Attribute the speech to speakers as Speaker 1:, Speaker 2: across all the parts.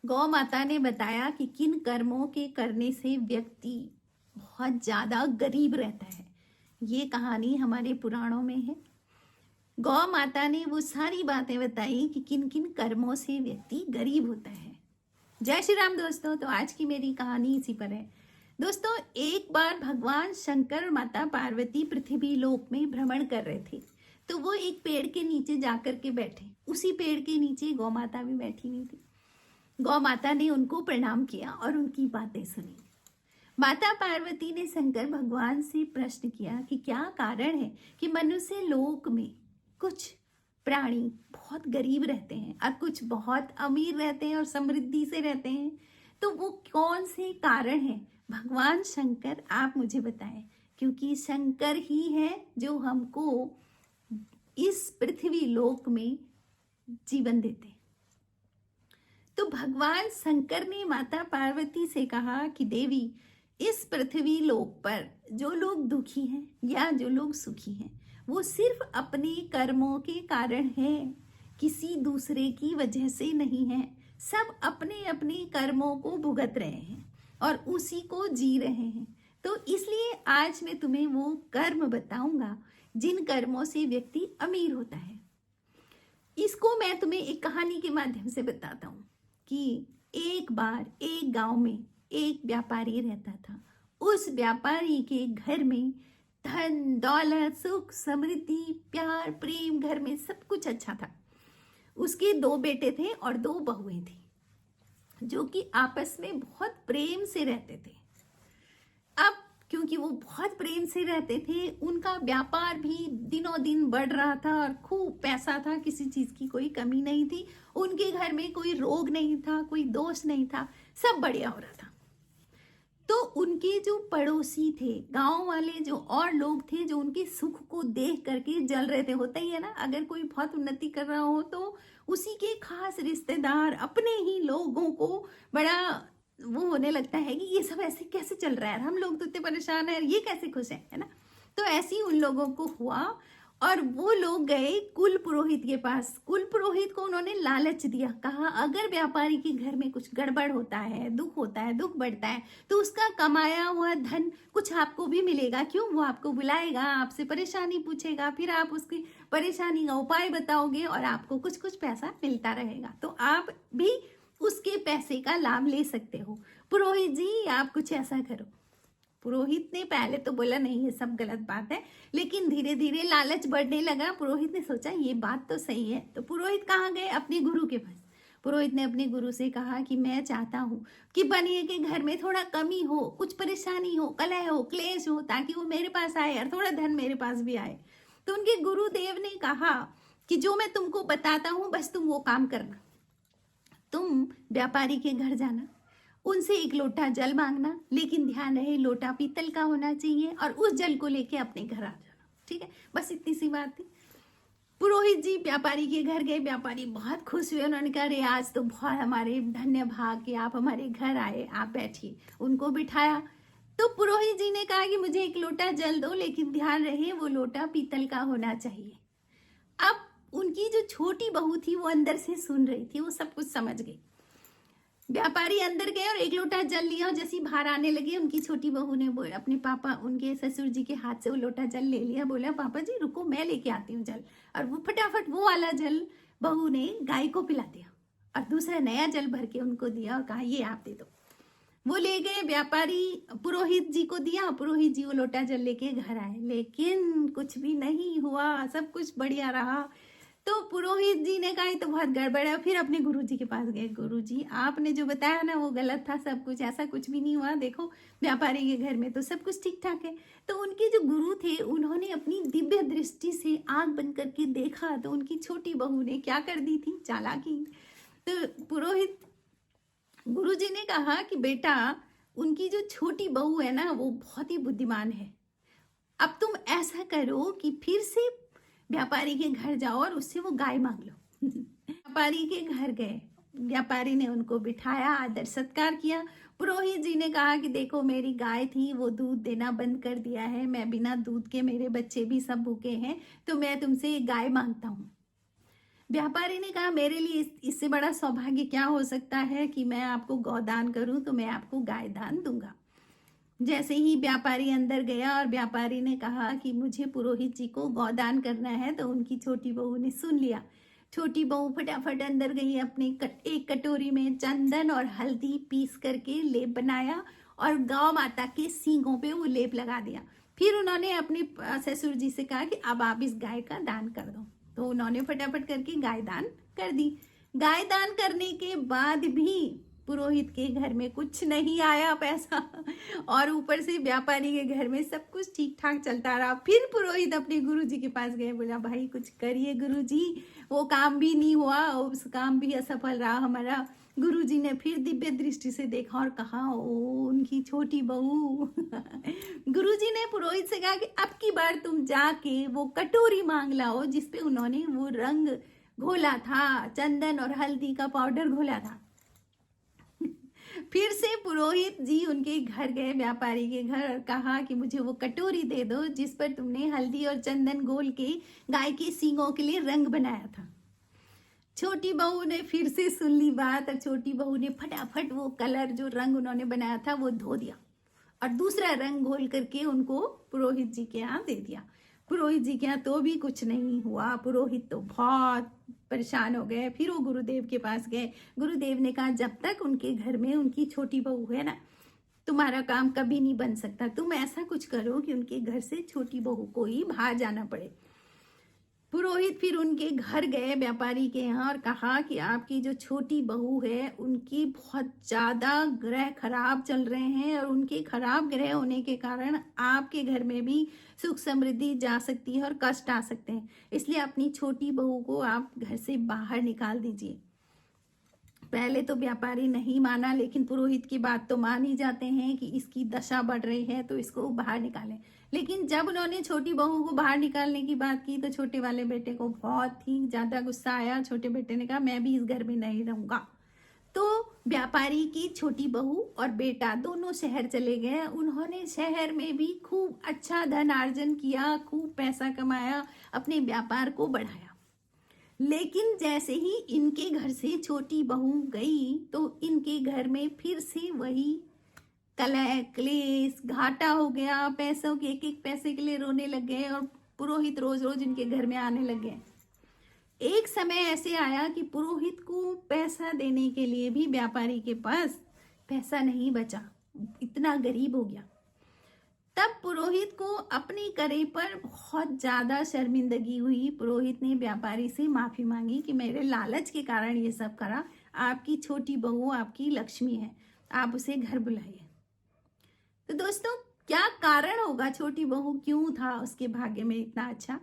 Speaker 1: गौ माता ने बताया कि किन कर्मों के करने से व्यक्ति बहुत ज़्यादा गरीब रहता है। ये कहानी हमारे पुराणों में है। गौ माता ने वो सारी बातें बताई कि किन किन कर्मों से व्यक्ति गरीब होता है। जय श्री राम दोस्तों। तो आज की मेरी कहानी इसी पर है। दोस्तों, एक बार भगवान शंकर और माता पार्वती पृथ्वी लोक में भ्रमण कर रहे थे। तो वो एक पेड़ के नीचे जाकर के बैठे। उसी पेड़ के नीचे गौ माता भी बैठी हुई थी। गौ माता ने उनको प्रणाम किया और उनकी बातें सुनी। माता पार्वती ने शंकर भगवान से प्रश्न किया कि क्या कारण है कि मनुष्य लोक में कुछ प्राणी बहुत गरीब रहते हैं और कुछ बहुत अमीर रहते हैं और समृद्धि से रहते हैं। तो वो कौन से कारण हैं? भगवान शंकर, आप मुझे बताएं, क्योंकि शंकर ही है जो हमको इस पृथ्वी लोक में जीवन देते हैं। तो भगवान शंकर ने माता पार्वती से कहा कि देवी, इस पृथ्वी लोक पर जो लोग दुखी हैं या जो लोग सुखी हैं, वो सिर्फ अपने कर्मों के कारण हैं, किसी दूसरे की वजह से नहीं है। सब अपने अपने कर्मों को भुगत रहे हैं और उसी को जी रहे हैं। तो इसलिए आज मैं तुम्हें वो कर्म बताऊंगा जिन कर्मों से व्यक्ति अमीर होता है। इसको मैं तुम्हें एक कहानी के माध्यम से बताता हूँ कि एक बार एक गांव में एक व्यापारी रहता था। उस व्यापारी के घर में धन दौलत सुख समृद्धि प्यार प्रेम, घर में सब कुछ अच्छा था। उसके 2 बेटे थे और 2 बहुएं थी, जो कि आपस में बहुत प्रेम से रहते थे। अब क्योंकि वो बहुत प्रेम से रहते थे, उनका व्यापार भी दिनों दिन बढ़ रहा था और खूब पैसा था, किसी चीज की कोई कमी नहीं थी। उनके घर में कोई रोग नहीं था, कोई दोष नहीं था, सब बढ़िया हो रहा था। तो उनके जो पड़ोसी थे, गांव वाले जो और लोग थे, जो उनके सुख को देख करके जल रहे थे। होता ही है ना, अगर कोई बहुत उन्नति कर रहा हो तो उसी के खास रिश्तेदार, अपने ही लोगों को बड़ा वो होने लगता है कि ये सब ऐसे कैसे चल रहा है, हम लोग तो इतने परेशान है, ये कैसे खुश है ना। तो ऐसे ही उन लोगों को हुआ और वो लोग गए कुल पुरोहित के पास। कुल पुरोहित को उन्होंने लालच दिया, कहा अगर व्यापारी के घर में कुछ गड़बड़ होता है, दुख होता है, दुख बढ़ता है, तो उसका कमाया हुआ धन कुछ आपको भी मिलेगा। क्यों? वो आपको बुलाएगा, आपसे परेशानी पूछेगा, फिर आप उसकी परेशानी का उपाय बताओगे और आपको कुछ कुछ पैसा मिलता रहेगा। तो आप भी उसके पैसे का लाभ ले सकते हो। पुरोहित जी, आप कुछ ऐसा करो। पुरोहित ने पहले तो बोला नहीं, ये सब गलत बात है, लेकिन धीरे धीरे लालच बढ़ने लगा। पुरोहित ने सोचा ये बात तो सही है। तो पुरोहित कहाँ गए? अपने गुरु के पास। पुरोहित ने अपने गुरु से कहा कि मैं चाहता हूँ कि बनिए के घर में थोड़ा कमी हो, कुछ परेशानी हो, कलह हो, क्लेश हो, ताकि वो मेरे पास आए और थोड़ा धन मेरे पास भी आए। तो उनके गुरुदेव ने कहा कि जो मैं तुमको बताता हूँ बस तुम वो काम करना। तुम व्यापारी के घर जाना, उनसे 1 लोटा जल मांगना, लेकिन ध्यान रहे लोटा पीतल का होना चाहिए, और उस जल को लेके अपने घर आ जाना। ठीक है, बस इतनी सी बात थी। पुरोहित जी व्यापारी के घर गए। व्यापारी बहुत खुश हुए। उन्होंने कहा अरे आज तो बहुत हमारे धन्य भाग कि आप हमारे घर आए, आप बैठिए। उनको बिठाया। तो पुरोहित जी ने कहा कि मुझे 1 लोटा जल दो, लेकिन ध्यान रहे वो लोटा पीतल का होना चाहिए। अब उनकी जो छोटी बहू थी वो अंदर से सुन रही थी, वो सब कुछ समझ गई। व्यापारी अंदर गए और 1 लोटा जल लिया, और जैसी बाहर आने लगे उनकी छोटी बहू ने बोला, अपने पापा उनके ससुर जी के हाथ से वो लोटा जल ले लिया। बोला पापा जी रुको, मैं लेके आती हूँ जल। और वो फटाफट वो वाला जल बहू ने गाय को पिला दिया और दूसरा नया जल भर के उनको दिया और कहा ये आप दे दो। वो ले गए, व्यापारी पुरोहित जी को दिया। पुरोहित जी वो लोटा जल लेके घर आए, लेकिन कुछ भी नहीं हुआ, सब कुछ बढ़िया रहा। तो पुरोहित जी ने कहा तो बहुत गड़बड़ है। फिर अपने गुरुजी के पास गए, गुरुजी आपने जो बताया ना वो गलत था, सब कुछ ऐसा कुछ भी नहीं हुआ, देखो व्यापारी के घर में तो सब कुछ ठीक ठाक है। तो उनके जो गुरु थे उन्होंने अपनी दिव्य दृष्टि से आंख बंद करके देखा, तो उनकी छोटी बहू ने क्या कर दी थी, चालाकी। तो पुरोहित गुरुजी ने कहा कि बेटा उनकी जो छोटी बहू है ना वो बहुत ही बुद्धिमान है। अब तुम ऐसा करो कि फिर से व्यापारी के घर जाओ और उससे वो गाय मांग लो। व्यापारी के घर गए, व्यापारी ने उनको बिठाया, आदर सत्कार किया। पुरोहित जी ने कहा कि देखो मेरी गाय थी वो दूध देना बंद कर दिया है, मैं बिना दूध के, मेरे बच्चे भी सब भूखे हैं, तो मैं तुमसे एक गाय मांगता हूँ। व्यापारी ने कहा मेरे लिए इससे बड़ा सौभाग्य क्या हो सकता है कि मैं आपको गौदान करूं, तो मैं आपको गाय दान दूंगा। जैसे ही व्यापारी अंदर गया और व्यापारी ने कहा कि मुझे पुरोहित जी को गौदान करना है, तो उनकी छोटी बहू ने सुन लिया। छोटी बहू फटाफट अंदर गई, अपनी एक कटोरी में चंदन और हल्दी पीस करके लेप बनाया और गौ माता के सींगों पे वो लेप लगा दिया। फिर उन्होंने अपने ससुर जी से कहा कि अब आप इस गाय का दान कर दो। तो उन्होंने फटाफट करके गाय दान कर दी। गाय दान करने के बाद भी पुरोहित के घर में कुछ नहीं आया पैसा, और ऊपर से व्यापारी के घर में सब कुछ ठीक ठाक चलता रहा। फिर पुरोहित अपने गुरुजी के पास गए, बोला भाई कुछ करिए गुरुजी, वो काम भी नहीं हुआ, उस काम भी असफल रहा हमारा। गुरुजी ने फिर दिव्य दृष्टि से देखा और कहा ओ उनकी छोटी बहू। गुरुजी ने पुरोहित से कहा कि अब की बार तुम जाके वो कटोरी मांग लाओ जिसपे उन्होंने वो रंग घोला था, चंदन और हल्दी का पाउडर घोला था। फिर से पुरोहित जी उनके घर गए, व्यापारी के घर, और कहा कि मुझे वो कटोरी दे दो जिस पर तुमने हल्दी और चंदन घोल के गाय के सींगों के लिए रंग बनाया था। छोटी बहू ने फिर से सुन ली बात, और छोटी बहू ने फटाफट वो कलर, जो रंग उन्होंने बनाया था, वो धो दिया और दूसरा रंग घोल करके उनको पुरोहित जी के यहाँ दे दिया। पुरोहित जी के यहाँ तो भी कुछ नहीं हुआ। पुरोहित तो बहुत परेशान हो गए। फिर वो गुरुदेव के पास गए। गुरुदेव ने कहा जब तक उनके घर में उनकी छोटी बहू है ना, तुम्हारा काम कभी नहीं बन सकता। तुम ऐसा कुछ करो कि उनके घर से छोटी बहू को ही बाहर जाना पड़े। पुरोहित फिर उनके घर गए व्यापारी के यहाँ और कहा कि आपकी जो छोटी बहू है उनकी बहुत ज़्यादा ग्रह खराब चल रहे हैं, और उनके खराब ग्रह होने के कारण आपके घर में भी सुख समृद्धि जा सकती है और कष्ट आ सकते हैं। इसलिए अपनी छोटी बहू को आप घर से बाहर निकाल दीजिए। पहले तो व्यापारी नहीं माना, लेकिन पुरोहित की बात तो मान ही जाते हैं कि इसकी दशा बढ़ रही है तो इसको बाहर निकालें। लेकिन जब उन्होंने छोटी बहू को बाहर निकालने की बात की तो छोटे वाले बेटे को बहुत ही ज्यादा गुस्सा आया। छोटे बेटे ने कहा मैं भी इस घर में नहीं रहूंगा। तो व्यापारी की छोटी बहू और बेटा दोनों शहर चले गए। उन्होंने शहर में भी खूब अच्छा धन अर्जन किया, खूब पैसा कमाया, अपने व्यापार को बढ़ाया। लेकिन जैसे ही इनके घर से छोटी बहू गई तो इनके घर में फिर से वही कलह क्लेश, घाटा हो गया। पैसों के एक एक पैसे के लिए रोने लग गए और पुरोहित रोज रोज इनके घर में आने लग गए। एक समय ऐसे आया कि पुरोहित को पैसा देने के लिए भी व्यापारी के पास पैसा नहीं बचा, इतना गरीब हो गया। तब पुरोहित को अपने करे पर बहुत ज्यादा शर्मिंदगी हुई। पुरोहित ने व्यापारी से माफी मांगी कि मेरे लालच के कारण ये सब करा। आपकी छोटी बहू आपकी लक्ष्मी है, आप उसे घर बुलाइए। तो दोस्तों क्या कारण होगा, छोटी बहू क्यों था उसके भाग्य में इतना अच्छा,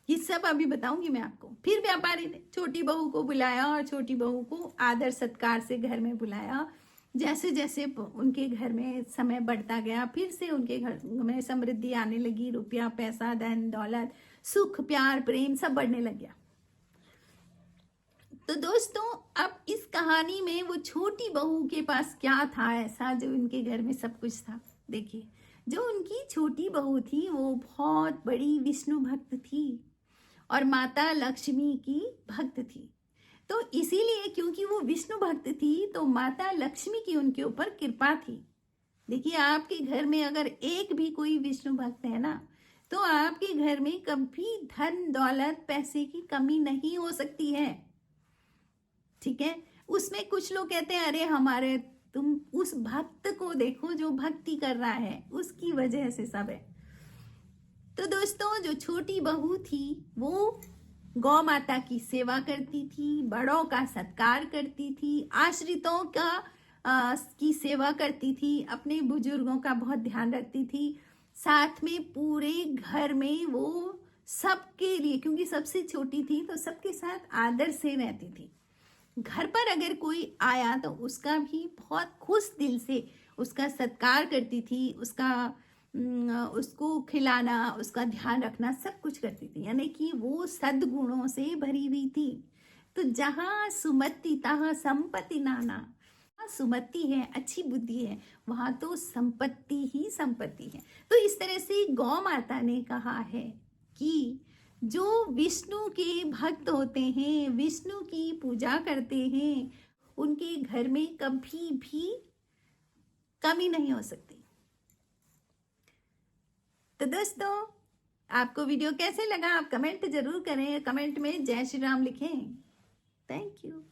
Speaker 1: ये सब अभी बताऊंगी मैं आपको। फिर व्यापारी ने छोटी बहू को बुलाया और छोटी बहू को आदर सत्कार से घर में बुलाया। जैसे जैसे उनके घर में समय बढ़ता गया, फिर से उनके घर में समृद्धि आने लगी। रुपया पैसा धन दौलत सुख प्यार प्रेम सब बढ़ने लग गया। तो दोस्तों अब इस कहानी में वो छोटी बहू के पास क्या था ऐसा जो उनके घर में सब कुछ था। देखिए, जो उनकी छोटी बहू थी वो बहुत बड़ी विष्णु भक्त थी और माता लक्ष्मी की भक्त थी। तो इसीलिए क्योंकि वो विष्णु भक्त थी तो माता लक्ष्मी की उनके ऊपर कृपा थी। देखिए, आपके घर में अगर एक भी कोई विष्णु भक्त है ना, तो आपके घर में कभी धन दौलत पैसे की कमी नहीं हो सकती है। ठीक है, उसमें कुछ लोग कहते हैं अरे हमारे, तुम उस भक्त को देखो जो भक्ति कर रहा है, उसकी वजह से सब है। तो दोस्तों जो छोटी बहू थी वो गौ माता की सेवा करती थी, बड़ों का सत्कार करती थी, आश्रितों की सेवा करती थी, अपने बुजुर्गों का बहुत ध्यान रखती थी। साथ में पूरे घर में वो सबके लिए, क्योंकि सबसे छोटी थी तो सबके साथ आदर से रहती थी। घर पर अगर कोई आया तो उसका भी बहुत खुश दिल से उसका सत्कार करती थी, उसको खिलाना, उसका ध्यान रखना सब कुछ करती थी। यानी कि वो सद्गुणों से भरी हुई थी। तो जहाँ सुमति तहाँ संपत्ति नाना, सुमति है, अच्छी बुद्धि है, वहां तो संपत्ति ही संपत्ति है। तो इस तरह से गौ माता ने कहा है कि जो विष्णु के भक्त होते हैं, विष्णु की पूजा करते हैं, उनके घर में कभी भी कमी नहीं हो सकती। तो दोस्तों, आपको वीडियो कैसे लगा आप कमेंट जरूर करें, कमेंट में जय श्री राम लिखें। Thank you.